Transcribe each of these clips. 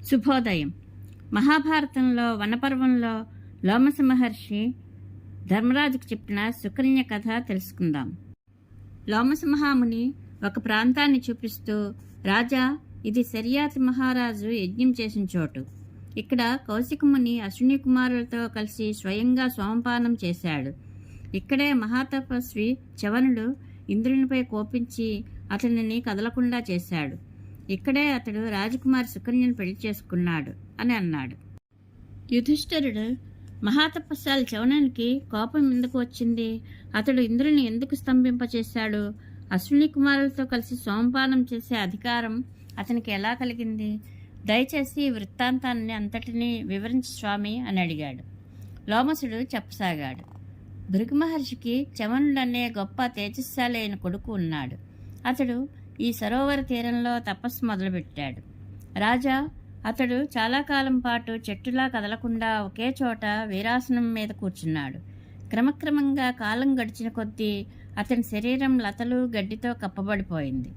శుభోదయం. మహాభారతంలో వనపర్వంలో లోమస మహర్షి ధర్మరాజుకు చెప్పిన సుకన్య కథ తెలుసుకుందాం. లోమస మహాముని ఒక ప్రాంతాన్ని చూపిస్తూ, రాజా, ఇది శర్యాతి మహారాజు యజ్ఞం చేసిన చోటు. ఇక్కడ కౌశికముని అశ్విని కుమారులతో కలిసి స్వయంగా సోమపానం చేశాడు. ఇక్కడే మహాతపస్వి చవనుడు ఇంద్రునిపై కోపించి అతనిని కదలకుండా చేశాడు. ఇక్కడే అతడు రాజకుమారి సుకన్యను పెళ్లి చేసుకున్నాడు అని అన్నాడు. యుధిష్ఠిరుడు, మహాతపస్సాలి చవనునికి కోపం ఎందుకు వచ్చింది? అతడు ఇంద్రుని ఎందుకు స్తంభింపచేశాడు? అశ్విని కుమారులతో కలిసి సోమపానం చేసే అధికారం అతనికి ఎలా కలిగింది? దయచేసి ఈ వృత్తాంతాన్ని అంతటినీ వివరించి స్వామి అని అడిగాడు. లోమసుడు చెప్పసాగాడు. భృగు మహర్షికి చవనుడనే గొప్ప తేజస్శాలి అయిన కొడుకు ఉన్నాడు. అతడు ఈ సరోవర తీరంలో తపస్సు మొదలుపెట్టాడు. రాజా, అతడు చాలా కాలం పాటు చెట్టులా కదలకుండా ఒకే చోట వీరాసనం మీద కూర్చున్నాడు. క్రమక్రమంగా కాలం గడిచిన కొద్దీ అతని శరీరం లతలు గడ్డితో కప్పబడిపోయింది.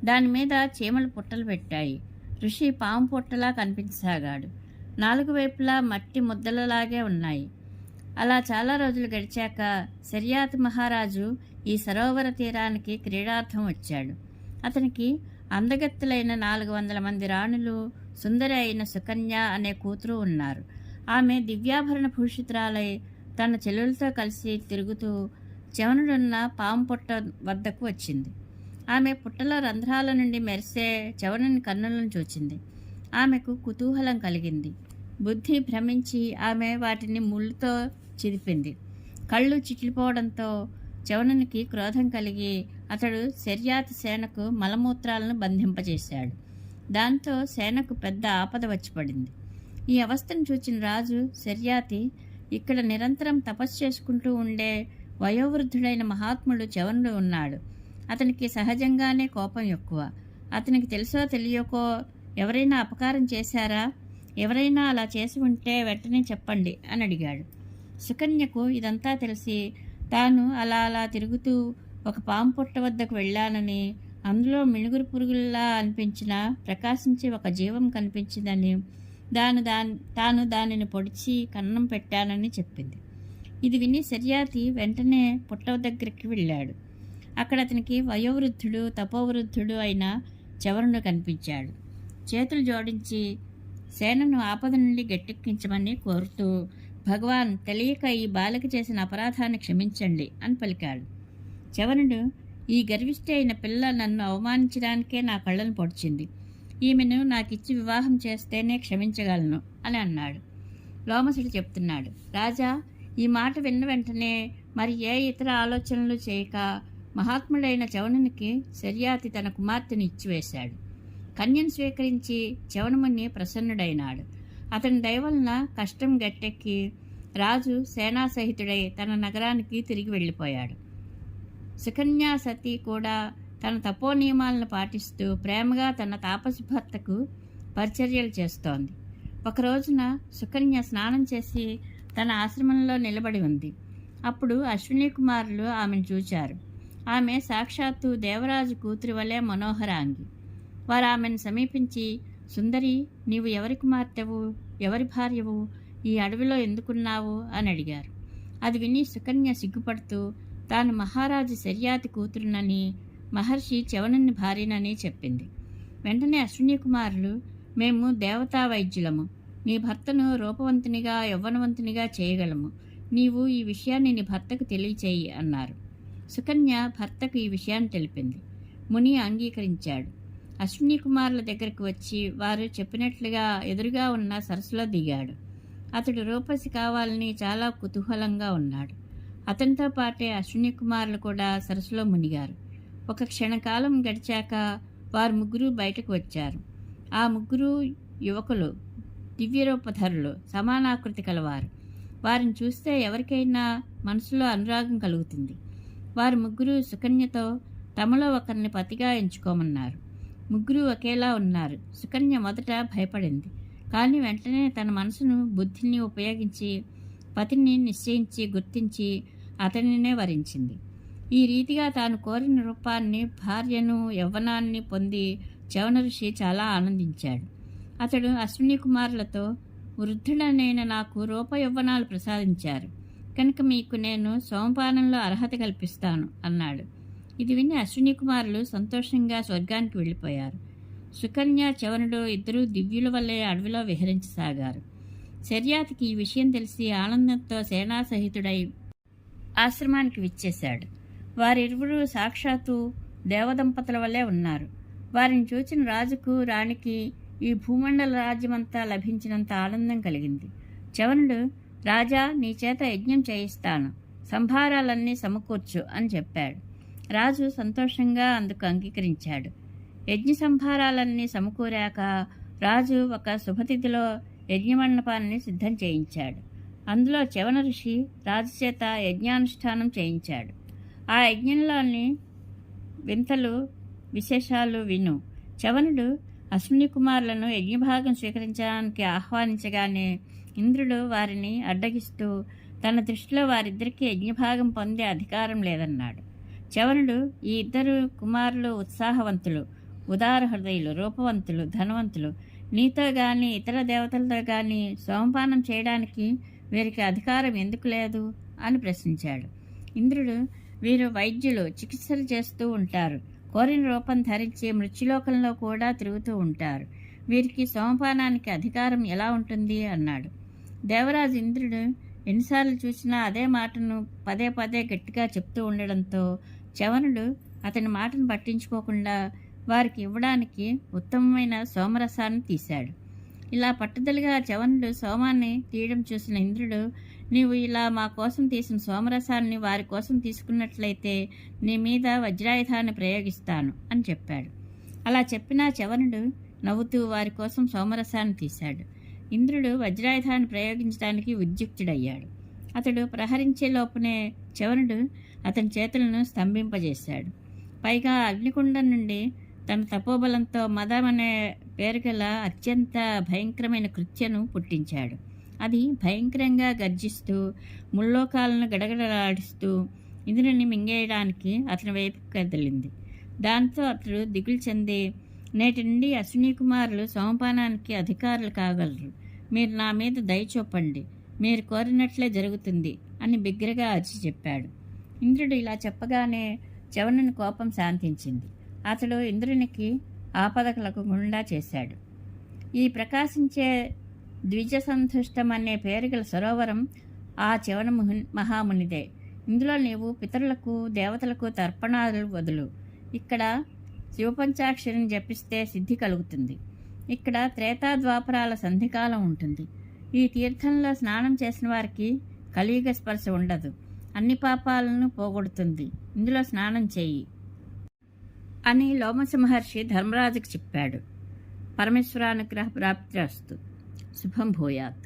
దాని మీద చీమలు పుట్టలు పెట్టాయి. ఋషి పాము పుట్టలా కనిపించసాగాడు. 4 వైపులా మట్టి ముద్దలలాగే ఉన్నాయి. అలా చాలా రోజులు గడిచాక శర్యాతి మహారాజు ఈ సరోవర తీరానికి క్రీడార్థం వచ్చాడు. అతనికి అందగత్తెలైన 400 మంది రాణులు, సుందరి అయిన సుకన్య అనే కూతురు ఉన్నారు. ఆమె దివ్యాభరణ భూషితురాలై తన చెల్లెలతో కలిసి తిరుగుతూ చవనుడున్న పాము పుట్ట వద్దకు వచ్చింది. ఆమె పుట్టలో రంధ్రాల నుండి మెరిసే చవనుని కన్నులను చూచింది. ఆమెకు కుతూహలం కలిగింది. బుద్ధి భ్రమించి ఆమె వాటిని ముళ్ళుతో చిదిపింది. కళ్ళు చిట్లిపోవడంతో చవనునికి క్రోధం కలిగి అతడు శర్యాతి సేనకు మలమూత్రాలను బంధింపజేశాడు. దాంతో సేనకు పెద్ద ఆపద వచ్చి పడింది. ఈ అవస్థను చూచిన రాజు శర్యాతి, ఇక్కడ నిరంతరం తపస్సు చేసుకుంటూ ఉండే వయోవృద్ధుడైన మహాత్ముడు చవనుడు ఉన్నాడు. అతనికి సహజంగానే కోపం ఎక్కువ. అతనికి తెలుసో తెలియకో ఎవరైనా అపకారం చేశారా? ఎవరైనా అలా చేసి ఉంటే వెంటనే చెప్పండి అని అడిగాడు. సుకన్యకు ఇదంతా తెలిసి తాను అలా తిరుగుతూ ఒక పాము పుట్ట వద్దకు వెళ్ళానని, అందులో మిణుగురు పురుగుల్లా అనిపించిన ప్రకాశించే ఒక జీవం కనిపించిందని, తాను దానిని పొడిచి కన్నం పెట్టానని చెప్పింది. ఇది విని శర్యాతి వెంటనే పుట్ట దగ్గరికి వెళ్ళాడు. అక్కడ అతనికి వయోవృద్ధుడు, తపోవృద్ధుడు అయిన చవనుడు కనిపించాడు. చేతులు జోడించి సేనను ఆపద నుండి గట్టెక్కించమని కోరుతూ, భగవాన్, తెలియక ఈ బాలిక చేసిన అపరాధాన్ని క్షమించండి అని పలికాడు. చవనుడు, ఈ గర్విష్టి అయిన పిల్ల నన్ను అవమానించడానికే నా కళ్ళను పొడిచింది. ఈమెను నాకిచ్చి వివాహం చేస్తేనే క్షమించగలను అని అన్నాడు. లోమసుడు చెప్తున్నాడు, రాజా, ఈ మాట విన్న వెంటనే మరి ఏ ఇతర ఆలోచనలు చేయక మహాత్ముడైన చవనునికి శర్యాతి తన కుమార్తెను ఇచ్చివేశాడు. కన్యను స్వీకరించి చవనముని ప్రసన్నుడైనాడు. అతని దయవలన కష్టం గట్టెక్కి రాజు సేనాసహితుడై తన నగరానికి తిరిగి వెళ్ళిపోయాడు. సుకన్యా సతి కూడా తన తపో నియమాలను పాటిస్తూ ప్రేమగా తన తాపసి భర్తకు పరిచర్యలు చేస్తోంది. ఒకరోజున సుకన్య స్నానం చేసి తన ఆశ్రమంలో నిలబడి ఉంది. అప్పుడు అశ్విని కుమారులు ఆమెను చూచారు. ఆమె సాక్షాత్తు దేవరాజు కూతురి వలె మనోహరాంగి. వారు ఆమెను సమీపించి, సుందరి, నీవు ఎవరి కుమార్తెవు, ఎవరి భార్యవు, ఈ అడవిలో ఎందుకున్నావు అని అడిగారు. అది విని సుకన్య సిగ్గుపడుతూ తాను మహారాజు శర్యాతి కూతురునని, మహర్షి చవనుని భార్యనని చెప్పింది. వెంటనే అశ్విని కుమారులు, మేము దేవతా వైద్యులము, నీ భర్తను రూపవంతునిగా యవ్వనవంతునిగా చేయగలము. నీవు ఈ విషయాన్ని నీ భర్తకు తెలియచేయి అన్నారు. సుకన్య భర్తకు ఈ విషయాన్ని తెలిపింది. ముని అంగీకరించాడు. అశ్విని కుమారుల దగ్గరకు వచ్చి వారు చెప్పినట్లుగా ఎదురుగా ఉన్న సరస్సులో దిగాడు. అతడు రూపసి కావాలని చాలా కుతూహలంగా ఉన్నాడు. అతనితో పాటే అశ్విని కుమారులు కూడా సరస్సులో మునిగారు. ఒక క్షణకాలం గడిచాక వారు ముగ్గురు బయటకు వచ్చారు. ఆ ముగ్గురు యువకులు, దివ్యరూపధరులు, సమానాకృతి కలవారు. వారిని చూస్తే ఎవరికైనా మనసులో అనురాగం కలుగుతుంది. వారు ముగ్గురు సుకన్యతో తమలో ఒకరిని పతిగా ఎంచుకోమన్నారు. ముగ్గురు ఒకేలా ఉన్నారు. సుకన్య మొదట భయపడింది. కానీ వెంటనే తన మనసును, బుద్ధిని ఉపయోగించి పతిని నిశ్చయించి గుర్తించి అతనినే వరించింది. ఈ రీతిగా తాను కోరిన రూపాన్ని, భార్యను, యవ్వనాన్ని పొంది చవన ఋషి చాలా ఆనందించాడు. అతడు అశ్విని కుమారులతో, వృద్ధుడనైన నాకు రూపయౌవనాలు ప్రసాదించారు కనుక మీకు నేను సోమపానంలో అర్హత కల్పిస్తాను అన్నాడు. ఇది విని అశ్విని కుమారులు సంతోషంగా స్వర్గానికి వెళ్ళిపోయారు. సుకన్య, చవనుడు ఇద్దరూ దివ్యుల వల్లే అడవిలో విహరించసాగారు. శర్యాతికి ఈ విషయం తెలిసి ఆనందంతో సేనాసహితుడై ఆశ్రమానికి విచ్చేశాడు. వారిరువురు సాక్షాత్తు దేవదంపతుల వల్లే ఉన్నారు. వారిని చూచిన రాజుకు, రాణికి ఈ భూమండల రాజ్యమంతా లభించినంత ఆనందం కలిగింది. చవనుడు, రాజా, నీ చేత యజ్ఞం చేయిస్తాను, సంభారాలన్నీ సమకూర్చు అని చెప్పాడు. రాజు సంతోషంగా అందుకు అంగీకరించాడు. యజ్ఞ సంభారాలన్నీ సమకూరాక రాజు ఒక శుభతిథిలో యజ్ఞమండపాన్ని సిద్ధం చేయించాడు. అందులో చవన ఋషి రాజు చేత యజ్ఞానుష్ఠానం చేయించాడు. ఆ యజ్ఞంలోని వింతలు, విశేషాలు విను. చవనుడు అశ్విని కుమారులను యజ్ఞభాగం స్వీకరించడానికి ఆహ్వానించగానే ఇంద్రుడు వారిని అడ్డగిస్తూ తన దృష్టిలో వారిద్దరికీ యజ్ఞభాగం పొందే అధికారం లేదన్నాడు. చవనుడు, ఈ ఇద్దరు కుమారులు ఉత్సాహవంతులు, ఉదార హృదయులు, రూపవంతులు, ధనవంతులు. నీతో గాని ఇతర దేవతలతో గాని సోమపానం చేయడానికి వీరికి అధికారం ఎందుకు లేదు అని ప్రశ్నించాడు. ఇంద్రుడు, వీరు వైద్యులు, చికిత్సలు చేస్తూ ఉంటారు. కోరిన రూపం ధరించి మృత్యులోకంలో కూడా తిరుగుతూ ఉంటారు. వీరికి సోమపానానికి అధికారం ఎలా ఉంటుంది అన్నాడు. దేవరాజు ఇంద్రుడు ఎన్నిసార్లు చూసినా అదే మాటను పదే పదే గట్టిగా చెప్తూ ఉండడంతో చవనుడు అతని మాటను పట్టించుకోకుండా వారికి ఇవ్వడానికి ఉత్తమమైన సోమరసాన్ని తీశాడు. ఇలా పట్టుదలగా చవనుడు సోమాన్ని తీయడం చూసిన ఇంద్రుడు, నీవు ఇలా మా కోసం తీసిన సోమరసాన్ని వారి కోసం తీసుకున్నట్లయితే నీ మీద వజ్రాయుధాన్ని ప్రయోగిస్తాను అని చెప్పాడు. అలా చెప్పినా చవనుడు నవ్వుతూ వారి కోసం సోమరసాన్ని తీశాడు. ఇంద్రుడు వజ్రాయుధాన్ని ప్రయోగించడానికి ఉద్యుక్తుడయ్యాడు. అతడు ప్రహరించే లోపునే చవనుడు అతని చేతులను స్తంభింపజేశాడు. పైగా అగ్నికుండం నుండి తన తపోబలంతో మదం అనే పేరు గల అత్యంత భయంకరమైన కృత్యను పుట్టించాడు. అది భయంకరంగా గర్జిస్తూ ముల్లోకాలను గడగడలాడిస్తూ ఇంద్రుని మింగేయడానికి అతని వైపు కదిలింది. దాంతో అతడు దిగులు చెంది, నేటి నుండి అశ్విని కుమారులు సోమపానానికి అధికారులు కాగలరు. మీరు నా మీద దయ చూపండి, మీరు కోరినట్లే జరుగుతుంది అని బిగ్గరగా అరిచి చెప్పాడు. ఇంద్రుడు ఇలా చెప్పగానే చవనుని కోపం శాంతించింది. అతడు ఇంద్రునికి ఆపద కలగకుండా చేశాడు. ఈ ప్రకాశించే ద్విజసంతుష్టం అనే పేరు గల సరోవరం ఆ చవన మహామునిదే. ఇందులో నీవు పితరులకు, దేవతలకు తర్పణాలు వదులు. ఇక్కడ శివపంచాక్షరిని జపిస్తే సిద్ధి కలుగుతుంది. ఇక్కడ త్రేతాద్వాపరాల సంధికాలం ఉంటుంది. ఈ తీర్థంలో స్నానం చేసిన వారికి కలియుగ స్పర్శ ఉండదు. అన్ని పాపాలను పోగొడుతుంది. ఇందులో స్నానం చెయ్యి అని లోమస మహర్షి ధర్మరాజుకు చెప్పాడు. పరమేశ్వరానుగ్రహ ప్రాప్తిరస్తు. శుభం భూయాత్.